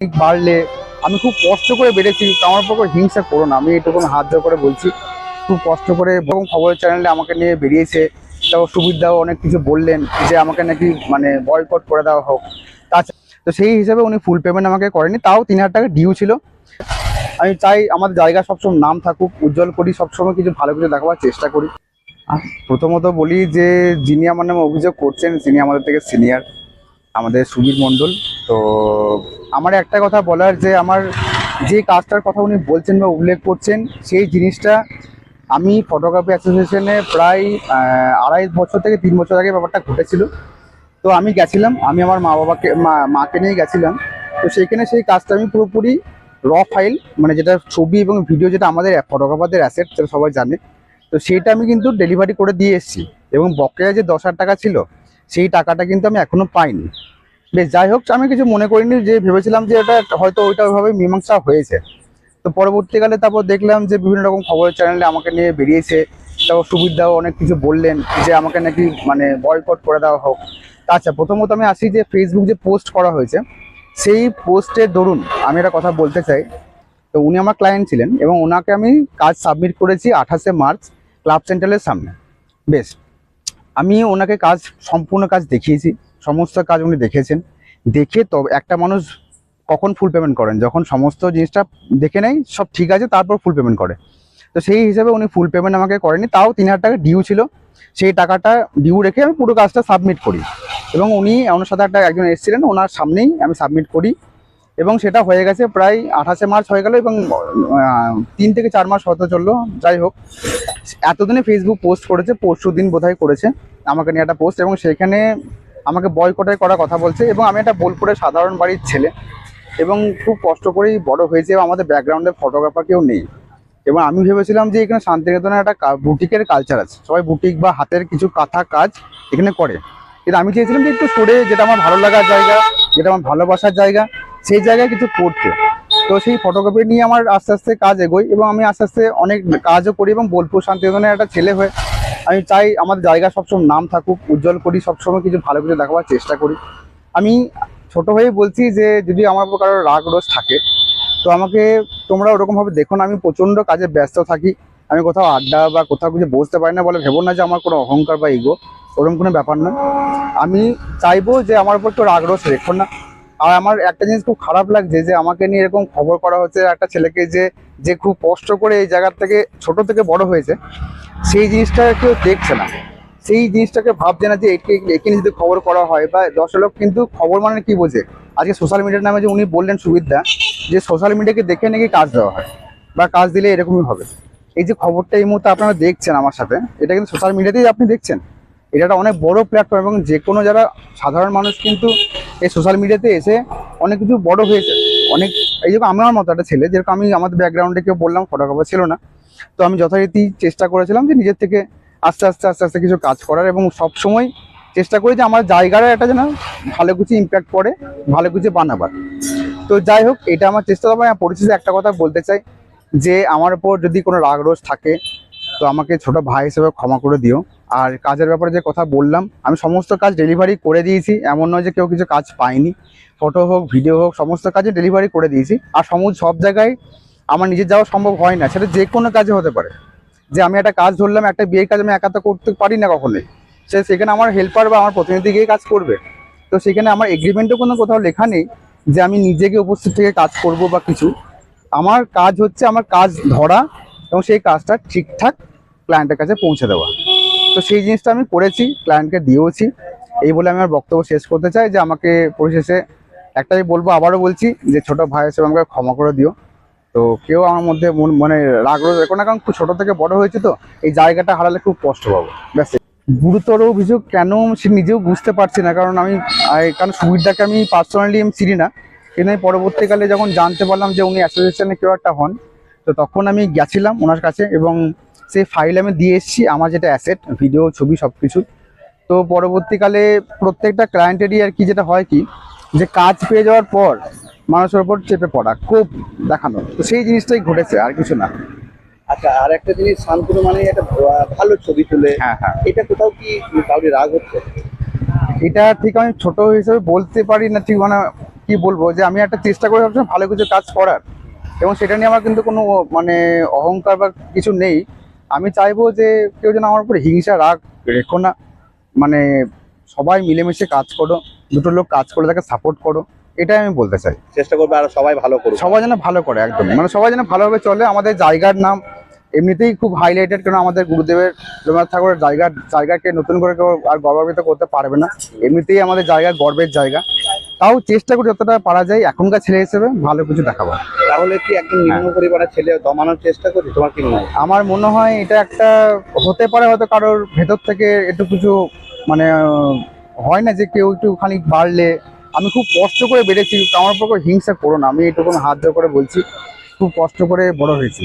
বাড়লে আমি খুব কষ্ট করে বেড়েছি, আমার উপর হিংসা করো না, আমি এটুকু হাত জোর করে বলছি। খুব কষ্ট করে এবং খবরের চ্যানেলে আমাকে নিয়ে বেরিয়েছে, তাও সুবিধাও অনেক কিছু বললেন যে আমাকে নাকি মানে বয়কট করে দেওয়া হোক। তাছাড়া তো সেই হিসাবে উনি ফুল পেমেন্ট আমাকে করেনি, তাও 3,000 টাকা ডিউ ছিল। আমি চাই আমার জায়গা সবসময় নাম থাকুক, উজ্জ্বল করি, সবসময় কিছু ভালো কিছু দেখাবার চেষ্টা করি। প্রথমত বলি যে যিনি আমার নামে অভিযোগ করছেন তিনি আমাদের থেকে সিনিয়র, আমাদের সুবীর মণ্ডল। তো আমার একটা কথা বলার, যে আমার যে কাজটার কথা উনি বলছেন বা উল্লেখ করছেন, সেই জিনিসটা আমি ফটোগ্রাফি অ্যাসোসিয়েশনে প্রায় 2.5 বছর থেকে 3 বছর আগে ব্যাপারটা ঘটেছিল। তো আমি গেছিলাম, আমি আমার মাকে নিয়ে গেছিলাম। তো সেইখানে সেই কাজটা আমি পুরোপুরি ফাইল, মানে যেটা ছবি এবং ভিডিও, যেটা আমাদের ফটোগ্রাফারদের অ্যাসেট, সেটা সবাই জানে। তো সেইটা আমি কিন্তু ডেলিভারি করে দিয়ে এসেছি, এবং বকেয়া যে 10,000 টাকা ছিল সেই টাকাটা কিন্তু আমি এখনো পাইনি। বেশ, যাই হোক, আমি কিছু মনে করিনি, যে ভেবেছিলাম যে এটা হয়তো ওইটা ওইভাবে মীমাংসা হয়েছে। তো পরবর্তীকালে তারপর দেখলাম যে বিভিন্ন রকম খবরের চ্যানেলে আমাকে নিয়ে বেরিয়েছে, তারপর সুবিধাও অনেক কিছু বললেন যে আমাকে নাকি মানে বয়কট করে দেওয়া হোক। আচ্ছা, প্রথমত আমি আসি যে ফেসবুক যে পোস্ট করা হয়েছে, সেই পোস্টের দরুন আমি একটা কথা বলতে চাই। তো উনি আমার ক্লায়েন্ট ছিলেন, এবং ওনাকে আমি কাজ সাবমিট করেছি 28শে মার্চ ক্লাব সেন্ট্রালের সামনে। বেশ, আমি ওনাকে সম্পূর্ণ কাজ দেখিয়েছি, সমস্ত কাজ উনি দেখেছেন। দেখে তো একটা মানুষ কখন ফুল পেমেন্ট করেন, যখন সমস্ত জিনিসটা দেখে নেয় সব ঠিক আছে, তারপর ফুল পেমেন্ট করে। তো সেই হিসাবে উনি ফুল পেমেন্ট আমাকে করেনি, তাও 3,000 টাকা ডিউ ছিল। সেই টাকাটা ডিউ রেখে আমি পুরো কাজটা সাবমিট করি, এবং উনি ওনার সাথে একজন এসেছিলেন, ওনার সামনেই আমি সাবমিট করি। এবং সেটা হয়ে গেছে প্রায় 28শে মার্চ হয়ে গেল, এবং 3 থেকে 4 মাস হতে চললো। যাই হোক, এতদিনে ফেসবুক পোস্ট করেছে, পরশু দিন বোধহয় করেছে আমাকে নিয়ে একটা পোস্ট, এবং সেখানে আমাকে বয়কটের করার কথা বলছে। এবং আমি একটা বোলপুরের সাধারণ বাড়ির ছেলে, এবং খুব কষ্ট করেই বড় হয়েছে, এবং আমাদের ব্যাকগ্রাউন্ডে ফটোগ্রাফার কেউ নেই। এবং আমি ভেবেছিলাম যে এখানে শান্তিনিকেতনের একটা বুটিকের কালচার আছে, সবাই বুটিক বা হাতের কিছু কাঁথা কাজ এখানে করে। কিন্তু আমি চেয়েছিলাম যে একটু সরে, যেটা আমার ভালো লাগার জায়গা, যেটা আমার ভালোবাসার জায়গা, সেই জায়গায় কিছু করতে। তো সেই ফটোগ্রাফি নিয়ে আমার আস্তে আস্তে কাজ এগোই, এবং আমি আস্তে আস্তে অনেক কাজও করি, এবং বোলপুর শান্তিনিকেতনের একটা ছেলে হয়ে আমি চাই আমার জায়গা সবসময় নাম থাকুক, উজ্জ্বল করি, সবসময় কিছু ভালো কিছু দেখাবার চেষ্টা করি। আমি ছোট হয়ে বলছি যে যদি আমার উপর কারোর রাগ রোষ থাকে, তো আমাকে তোমরা ওরকমভাবে দেখো না, আমি প্রচণ্ড কাজে ব্যস্ত থাকি। আমি কোথাও আড্ডা বা কোথাও কিছু বসতে পারি না বলে ভেবো না যে আমার কোনো অহংকার বা ইগো, ওরকম কোনো ব্যাপার না। আমি চাইবো যে আমার উপর কেউ রাগ রোষ রেখো না। আর আমার একটা জিনিস খুব খারাপ লাগছে, যে আমাকে নিয়ে এরকম খবর করা হচ্ছে একটা ছেলেকে, যে যে খুব কষ্ট করে এই জায়গার থেকে ছোট থেকে বড় হয়েছে, সেই জিনিসটা কেউ দেখছে না। সেই জিনিসটাকে ভাবছে না যে একে নিয়ে যদি খবর করা হয়, বা 10 লোক কিন্তু খবর মানে কি বোঝে। আজকে সোশ্যাল মিডিয়ার নামে যে উনি বললেন সুবিধা, যে সোশ্যাল মিডিয়াকে দেখে নাকি কাজ দেওয়া হয়, বা কাজ দিলে এরকমই হবে। এই যে খবরটা এই মুহূর্তে আপনারা দেখছেন আমার সাথে, এটা কিন্তু সোশ্যাল মিডিয়াতেই আপনি দেখছেন। এটা একটা অনেক বড় প্ল্যাটফর্ম, এবং যে কোনো যারা সাধারণ মানুষ কিন্তু এই সোশ্যাল মিডিয়াতে এসে অনেক কিছু বড় হয়েছে। অনেক, এই যেরকম আমার মতো একটা ছেলে, যেরকম আমি আমাদের ব্যাকগ্রাউন্ডে কেউ বললাম ফটোগ্রাফার ছিল না, তো আমি যথারীতি চেষ্টা করেছিলাম যে নিজের থেকে আস্তে আস্তে আস্তে আস্তে কিছু কাজ করার, এবং সবসময় চেষ্টা করি যে আমার জায়গার একটা যেন ভালো কিছু ইম্প্যাক্ট পড়ে, ভালো কিছু বানাবার। তো যাই হোক, এটা আমার চেষ্টা হবে। আমি পরিশেষে একটা কথা বলতে চাই, যে আমার উপর যদি কোনো রাগ রোষ থাকে, তো আমাকে ছোট ভাই হিসেবে ক্ষমা করে দিও। আর কাজের ব্যাপারে যে কথা বললাম, আমি সমস্ত কাজ ডেলিভারি করে দিয়েছি, এমন নয় যে কেউ কিছু কাজ পায়নি। ফটো হোক, ভিডিও হোক, সমস্ত কাজে ডেলিভারি করে দিয়েছি। আর সব জায়গায় আমার নিজের যাওয়া সম্ভব হয় না, সেটা যে কোনো কাজে হতে পারে। যে আমি একটা কাজ ধরলাম, একটা বিয়ের কাজ আমি একা তো করতে পারি না কখনোই, সেখানে আমার হেল্পার বা আমার প্রতিনিধি গিয়ে কাজ করবে। তো সেখানে আমার এগ্রিমেন্টও কোনো কোথাও লেখা নেই যে আমি নিজেকে উপস্থিত থেকে কাজ করব বা কিছু। আমার কাজ হচ্ছে আমার কাজ ধরা, এবং সেই কাজটা ঠিকঠাক ক্লায়েন্টের কাছে পৌঁছে দেওয়া। তো সেই জিনিসটা আমি করেছি, ক্লায়েন্টকে দিয়েওছি। এই বলে আমি আমার বক্তব্য শেষ করতে চাই, যে আমাকে পরিশেষে একটাই বলবো, আবারও বলছি, যে ছোট ভাই হিসেবে আমাকে ক্ষমা করে দিও। তো কেউ আমার মধ্যে মানে রাগ রোজ রেখো না, কারণ খুব ছোটো থেকে বড় হয়েছে, তো এই জায়গাটা হারালে খুব কষ্ট পাবো। ব্যাস। গুরুতর অভিযোগ কেন সে নিজেও বুঝতে পারছি না, কারণ কারণ সুবিধাকে আমি পার্সোনালি আমি চিনি না। কিন্তু আমি পরবর্তীকালে যখন জানতে পারলাম যে উনি অ্যাসোসিয়েশনে কেউ একটা হন, তো তখন আমি গেছিলাম ওনার কাছে, এবং সেই ফাইল আমি দিয়ে এসেছি, আমার যেটা অ্যাসেট, ভিডিও, ছবি, সব কিছু। তো পরবর্তীকালে প্রত্যেকটা ক্লায়েন্টেরই আর কি যেটা হয় কি, যে কাজ পেয়ে যাওয়ার পর মানুষের ওপর চেপে পড়া, খুব দেখানো, তো সেই জিনিসটাই ঘটেছে, আর কিছু না। আচ্ছা, আর একটা জিনিস, শান্তনু মানে একটা ভালো ছবি তুলে, হ্যাঁ, হ্যাঁ, এটা কোথাও কি কাউকে রাগ হচ্ছে? এটা ঠিক আমি ছোট হিসেবে বলতে পারি না, ঠিক মানে কি বলবো, যে আমি একটা চেষ্টা করে ভাবছিলাম ভালো কিছু কাজ করার, এবং সেটা নিয়ে আমার কিন্তু কোনো মানে অহংকার বা কিছু নেই। আমি চাইবো যে কেউ যেন আমার উপর হিংসা রাগ রেখো না, মানে সবাই মিলেমিশে কাজ করো, দুটো লোক কাজ করে তাকে সাপোর্ট করো, এটাই আমি বলতে চাই। চেষ্টা করবে আর সবাই ভালো করবে। সবাই যেন ভালো করে, একদম মানে সবাই যেন ভালোভাবে চলে। আমাদের জায়গার নাম এমনিতেই খুব হাইলাইটেড, কারণ আমাদের গুরুদেবের রবীন্দ্রনাথ ঠাকুরের জায়গাকে নতুন করে কেউ আর গর্বিত করতে পারবে না। এমনিতেই আমাদের জায়গা গর্বের জায়গা, তাও চেষ্টা করি যতটা পারা যায় এখনকার ছেলে হিসেবে ভালো কিছু দেখাবো। তাহলে কি একদম নিম্ন পরিবারের ছেলে দমানোর চেষ্টা করি, তোমার কি মনে হয়? আমার মনে হয় এটা একটা হতে পারে, হয়তো কারোর ভেতর থেকে একটু কিছু মানে হয় না যে কেউ একটুখানি বাড়লে। আমি খুব কষ্ট করে বেড়েছি, আমার উপর হিংসা করো না, আমি এটুকু হাত জোর করে বলছি, খুব কষ্ট করে বড় হয়েছি।